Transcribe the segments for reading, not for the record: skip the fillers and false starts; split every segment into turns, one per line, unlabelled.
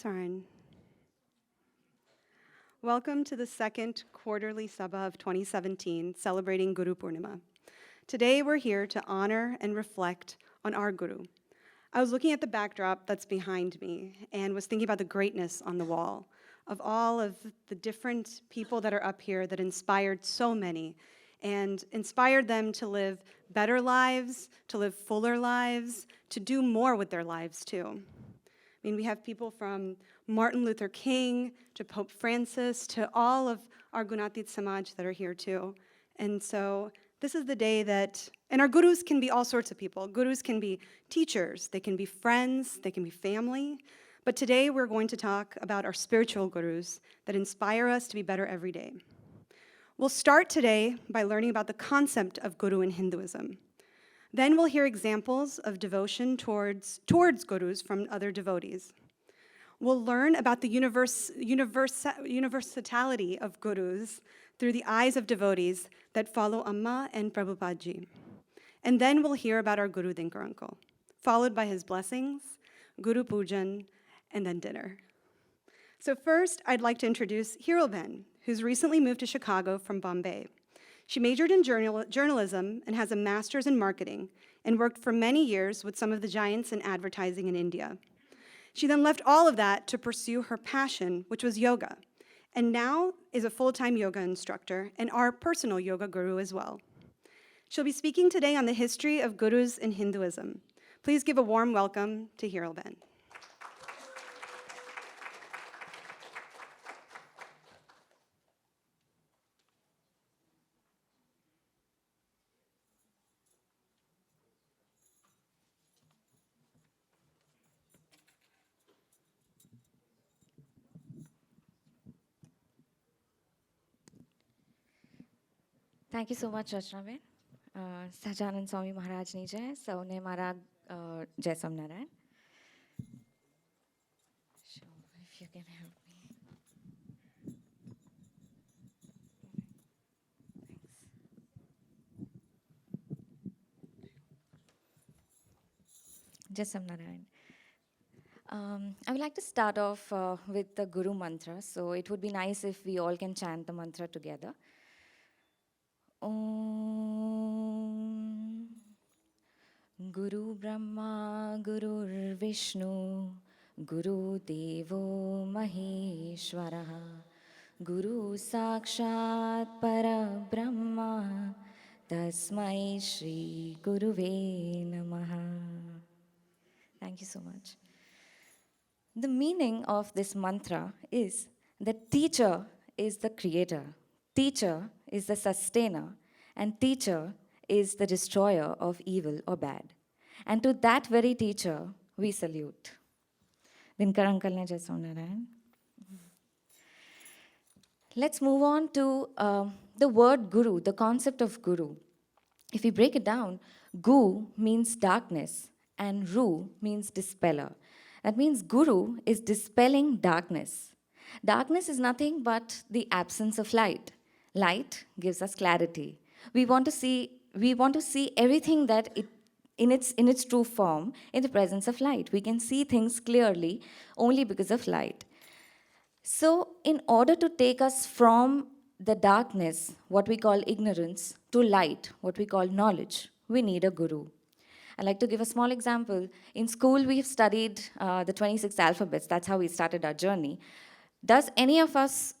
Saran. Welcome to the second quarterly Sabha of 2017, celebrating Gurupoornima. Today we're here to honor and reflect on our Guru. I was looking at the backdrop that's behind me and was thinking about the greatness on the wall of all of the different people that are up here that inspired so many and inspired them to live better lives, to live fuller lives, to do more with their lives too. I mean, we have people from Martin Luther King to Pope Francis to all of our Gunatit Samaj that are here too. And so this is the day that, and our gurus can be all sorts of people. Gurus can be teachers, they can be friends, they can be family. But today we're going to talk about our spiritual gurus that inspire us to be better every day. We'll start today by learning about the concept of guru in Hinduism. Then we'll hear examples of devotion towards gurus from other devotees. We'll learn about the universality of gurus through the eyes of devotees that follow Amma and Prabhupada. And then we'll hear about our Guru Dinkar uncle, followed by his blessings, Guru Pujan, and then dinner. So first, I'd like to introduce Hiralben, who's recently moved to Chicago from Bombay. She majored in journalism and has a master's in marketing and worked for many years with some of the giants in advertising in India. She then left all of that to pursue her passion, which was yoga, and now is a full-time yoga instructor and our personal yoga guru as well. She'll be speaking today on the history of gurus in Hinduism. Please give a warm welcome to Hiralben.
Thank you so much, Rachnaben. Sahajanand Swami Maharaj ni jai, Saune Mara Jai Samnarayan. Sure, if you can help me. Thanks. Jai Samnarayan. I would like to start off with the Guru mantra. So it would be nice if we all can chant the mantra together. Om Guru Brahma Guru Vishnu Guru Devo Maheshwaraha Guru Sakshat Para Brahma Tasmai Shri Guruve Namaha. Thank you so much. The meaning of this mantra is that teacher is the creator, teacher is the sustainer, and teacher is the destroyer of evil or bad. And to that very teacher, we salute. Dinkar uncle ne jai Saunarayan. Let's move on to the word guru, the concept of guru. If we break it down, gu means darkness and ru means dispeller. That means guru is dispelling darkness. Darkness is nothing but the absence of light. Light gives us clarity. We want to see everything that in its true form in the presence of light. We can see things clearly only because of light. So in order to take us from the darkness, what we call ignorance, to light, what we call knowledge, we need a guru. I'd like to give a small example. In school, we've studied the 26 alphabets. That's how we started our journey. Does any of us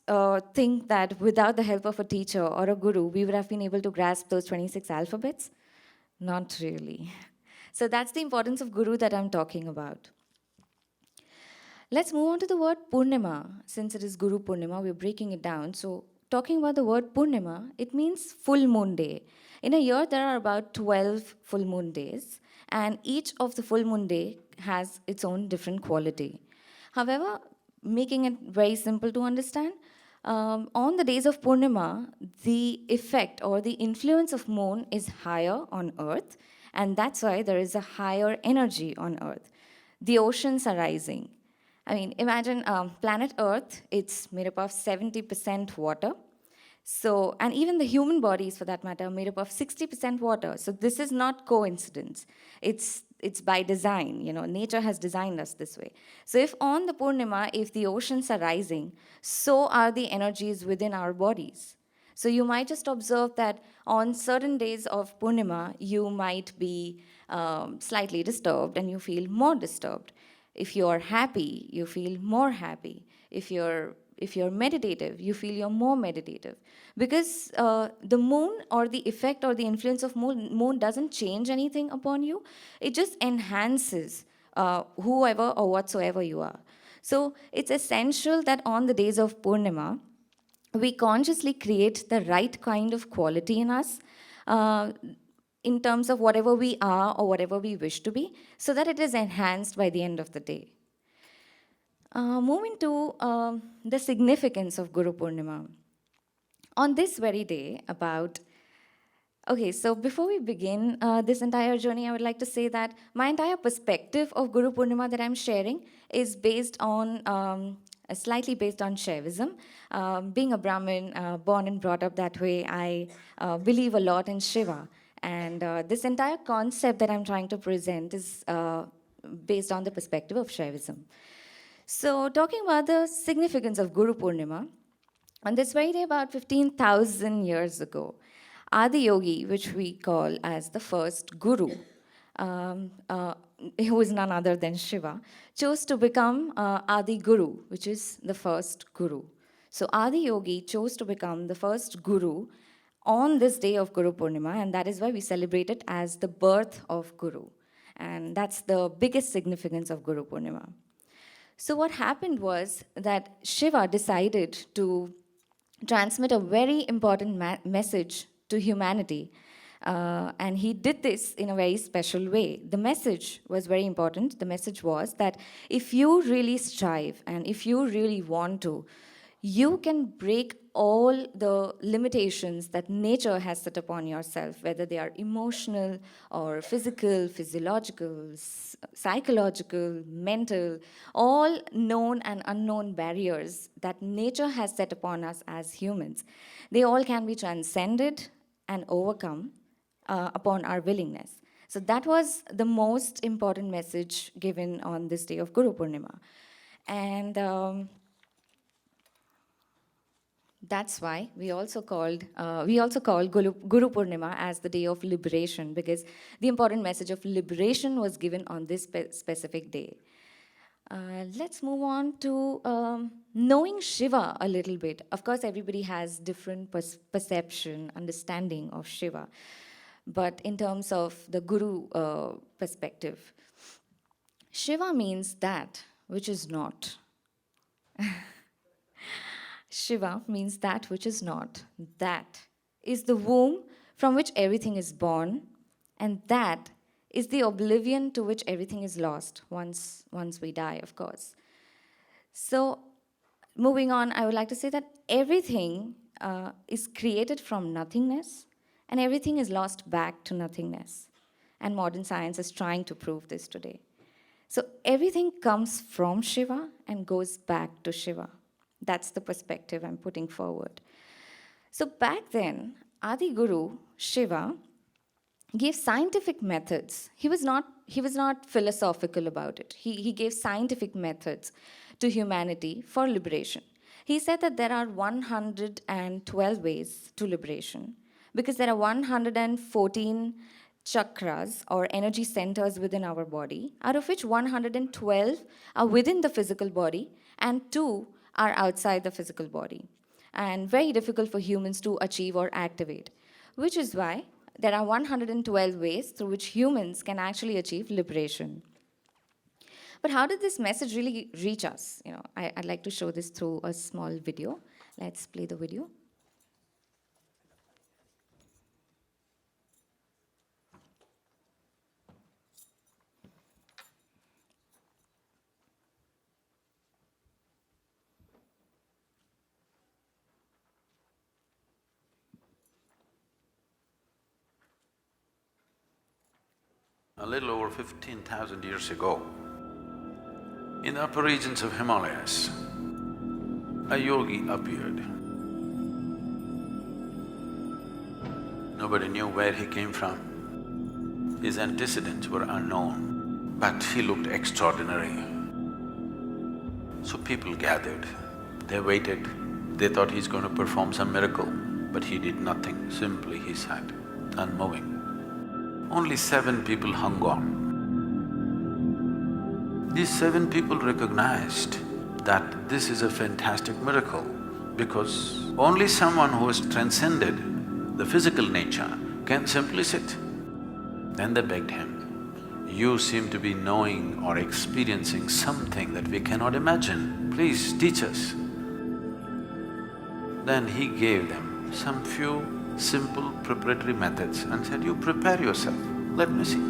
think that without the help of a teacher or a guru, we would have been able to grasp those 26 alphabets? Not really. So that's the importance of guru that I'm talking about. Let's move on to the word Purnima. Since it is Guru Purnima, we're breaking it down. So talking about the word Purnima, it means full moon day. In a year, there are about 12 full moon days, and each of the full moon day has its own different quality. However, making it very simple to understand, on the days of Purnima, the effect or the influence of moon is higher on earth, and that's why there is a higher energy on earth. The oceans are rising. I mean, imagine planet Earth, it's made up of 70% water. So, and even the human bodies, for that matter, are made up of 60% water. So this is not coincidence. It's it's by design. Nature has designed us this way. So if on the Purnima, if the oceans are rising, so are the energies within our bodies. So you might just observe that on certain days of Purnima, you might be slightly disturbed and you feel more disturbed. If you're happy, you feel more happy. If you're meditative, you feel you're more meditative. Because the moon, or the effect or the influence of moon doesn't change anything upon you. It just enhances whoever or whatsoever you are. So it's essential that on the days of Purnima, we consciously create the right kind of quality in us, uh, in terms of whatever we are or whatever we wish to be, so that it is enhanced by the end of the day. Moving to the significance of Guru Purnima. On this very day, Okay, so before we begin this entire journey, I would like to say that my entire perspective of Guru Purnima that I'm sharing is slightly based on Shaivism. Being a Brahmin, born and brought up that way, I believe a lot in Shiva. And this entire concept that I'm trying to present is based on the perspective of Shaivism. So, talking about the significance of Guru Purnima, on this very day, about 15,000 years ago, Adi Yogi, which we call as the first Guru, um, uh, who is none other than Shiva, chose to become Adi Guru, which is the first Guru. So Adi Yogi chose to become the first Guru on this day of Guru Purnima, and that is why we celebrate it as the birth of Guru. And that's the biggest significance of Guru Purnima. So what happened was that Shiva decided to transmit a very important message to humanity. And he did this in a very special way. The message was very important. The message was that if you really strive and if you really want to, you can break all the limitations that nature has set upon yourself, whether they are emotional or physical, physiological, psychological, mental, all known and unknown barriers that nature has set upon us as humans. They all can be transcended and overcome upon our willingness. So that was the most important message given on this day of Guru Purnima. And that's why we also call Guru Purnima as the day of liberation, because the important message of liberation was given on this specific day. Let's move on to knowing Shiva a little bit. Of course, everybody has different perception, understanding of Shiva. But in terms of the Guru perspective, Shiva means that which is not. Shiva means that which is not. That is the womb from which everything is born, and that is the oblivion to which everything is lost once we die, of course. So, moving on, I would like to say that everything is created from nothingness, and everything is lost back to nothingness. And modern science is trying to prove this today. So, everything comes from Shiva and goes back to Shiva. That's the perspective I'm putting forward. So back then, Adi Guru, Shiva, gave scientific methods. He was not philosophical about it. He gave scientific methods to humanity for liberation. He said that there are 112 ways to liberation, because there are 114 chakras or energy centers within our body, out of which 112 are within the physical body and 2 are outside the physical body, and very difficult for humans to achieve or activate, which is why there are 112 ways through which humans can actually achieve liberation. But how did this message really reach us? I'd like to show this through a small video. Let's play the video.
A little over 15,000 years ago, in the upper regions of Himalayas, a yogi appeared. Nobody knew where he came from. His antecedents were unknown. but he looked extraordinary. So people gathered, they waited, they thought he's going to perform some miracle, but he did nothing, simply he sat, unmoving. Only 7 people hung on. These 7 people recognized that this is a fantastic miracle because only someone who has transcended the physical nature can simply sit. Then they begged him, "You seem to be knowing or experiencing something that we cannot imagine. Please teach us." Then he gave them some few simple preparatory methods and said, "You prepare yourself, let me see."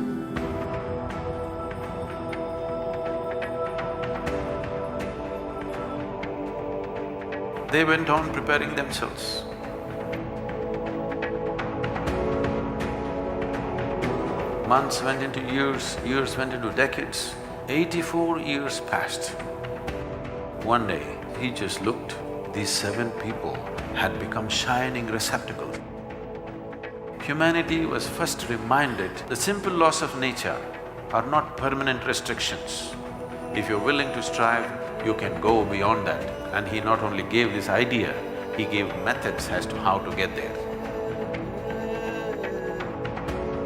They went on preparing themselves. Months went into years, years went into decades. 84 years passed. One day, he just looked, these 7 people had become shining receptacles. Humanity was first reminded the simple laws of nature are not permanent restrictions. If you're willing to strive, you can go beyond that. And he not only gave this idea, he gave methods as to how to get there.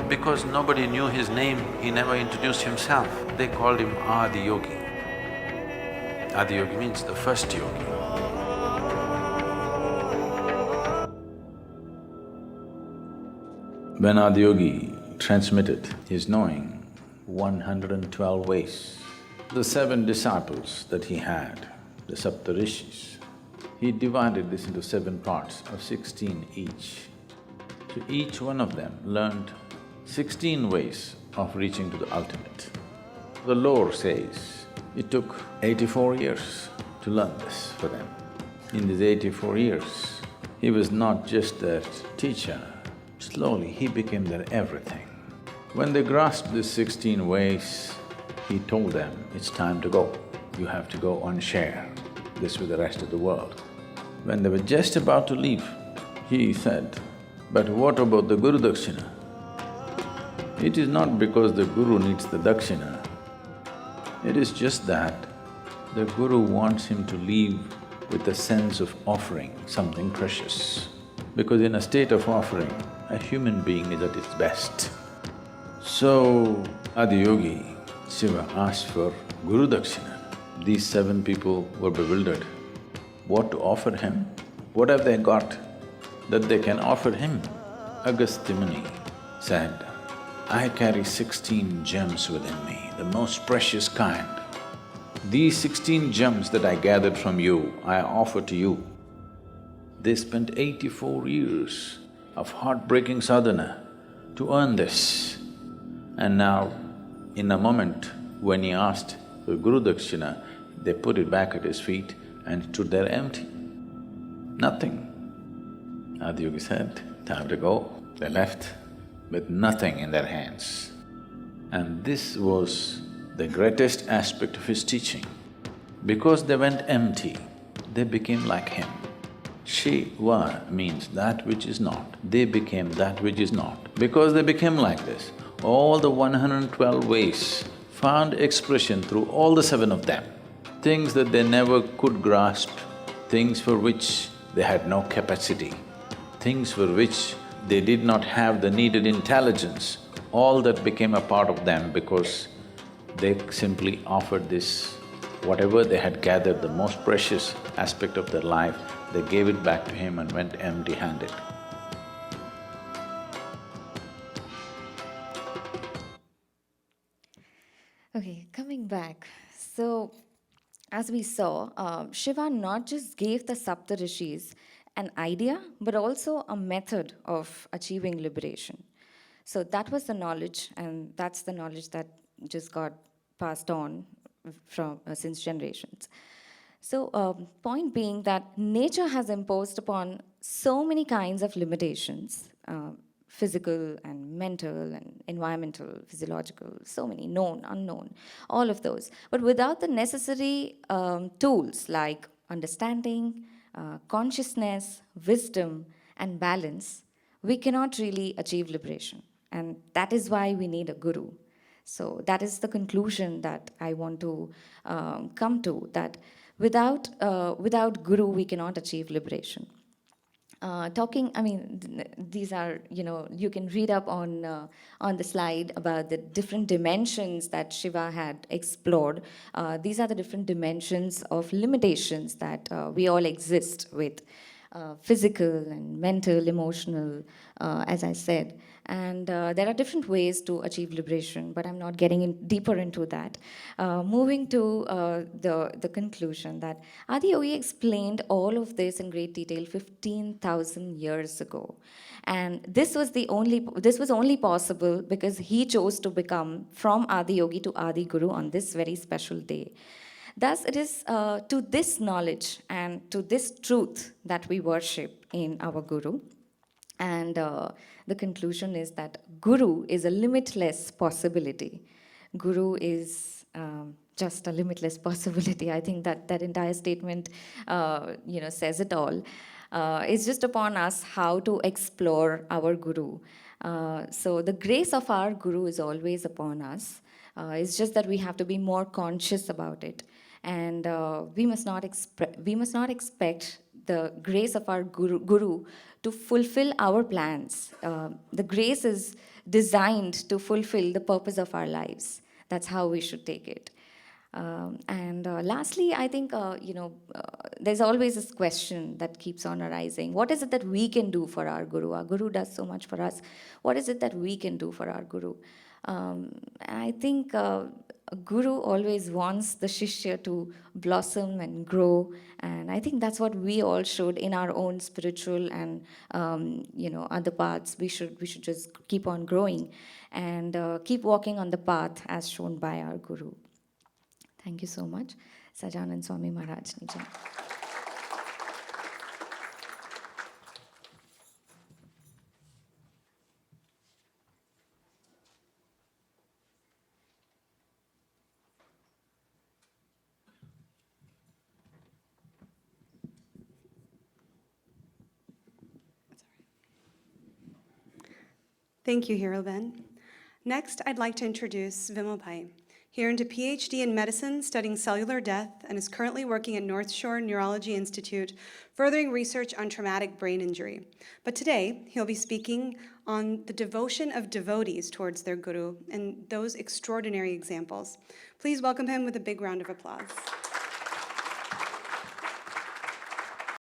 Because nobody knew his name, he never introduced himself. They called him Adi Yogi. Adi Yogi means the first yogi. When Adi Yogi transmitted his knowing 112 ways, the 7 disciples that he had, the Saptarishis, he divided this into 7 parts of 16 each. So each one of them learned 16 ways of reaching to the ultimate. The lore says it took 84 years to learn this for them. In these 84 years, he was not just their teacher, slowly he became their everything. When they grasped these 16 ways, he told them, "It's time to go. You have to go and share this with the rest of the world." When they were just about to leave, he said, "But what about the Guru Dakshina?" It is not because the Guru needs the Dakshina, it is just that the Guru wants him to leave with a sense of offering something precious. Because in a state of offering, a human being is at its best. So, Adiyogi, Shiva asked for Guru Dakshina. These 7 people were bewildered. What to offer him? What have they got that they can offer him? Agastya Muni said, "I carry 16 gems within me, the most precious kind. These 16 gems that I gathered from you, I offer to you." They spent 84 years of heartbreaking sadhana to earn this. And now, in a moment when he asked for Guru Dakshina, they put it back at his feet and stood there empty. Nothing. Adiyogi said, "Time to go." They left with nothing in their hands. And this was the greatest aspect of his teaching. Because they went empty, they became like him. Shiva means that which is not, they became that which is not. Because they became like this, all the 112 ways found expression through all the 7 of them. Things that they never could grasp, things for which they had no capacity, things for which they did not have the needed intelligence, all that became a part of them because they simply offered this, whatever they had gathered, the most precious aspect of their life, they gave it back to him and went empty-handed.
Okay, coming back. So, as we saw, Shiva not just gave the Saptarishis an idea, but also a method of achieving liberation. So that was the knowledge, and that's the knowledge that just got passed on from since generations. So, point being that nature has imposed upon so many kinds of limitations, physical and mental and environmental, physiological, so many, known, unknown, all of those. But without the necessary tools like understanding, consciousness, wisdom, and balance, we cannot really achieve liberation. And that is why we need a guru. So that is the conclusion that I want to come to, that without Guru, we cannot achieve liberation. These are, you can read up on the slide about the different dimensions that Shiva had explored. These are the different dimensions of limitations that we all exist with. Physical and mental, emotional, as I said. And there are different ways to achieve liberation, but I'm not getting deeper into that. Moving to the conclusion that Adi Yogi explained all of this in great detail 15,000 years ago. And this was only possible because he chose to become from Adi Yogi to Adi Guru on this very special day. Thus, it is to this knowledge and to this truth that we worship in our Guru. And the conclusion is that Guru is a limitless possibility. Guru is just a limitless possibility. I think that entire statement, says it all. It's just upon us how to explore our Guru. So the grace of our Guru is always upon us. It's just that we have to be more conscious about it. And we must not expect the grace of our guru to fulfill our plans. The grace is designed to fulfill the purpose of our lives. That's how we should take it. And lastly, I think, there's always this question that keeps on arising. What is it that we can do for our Guru? Our Guru does so much for us. What is it that we can do for our Guru? And I think Guru always wants the Shishya to blossom and grow. And I think that's what we all should in our own spiritual and, other paths. We should just keep on growing and keep walking on the path as shown by our Guru. Thank you so much. Sajanand Swami Maharaj Ni Jai.
Thank you, Hiralben. Next, I'd like to introduce Vimal Pai. He earned a PhD in medicine studying cellular death and is currently working at North Shore Neurology Institute, furthering research on traumatic brain injury. But today, he'll be speaking on the devotion of devotees towards their Guru and those extraordinary examples. Please welcome him with a big round of applause.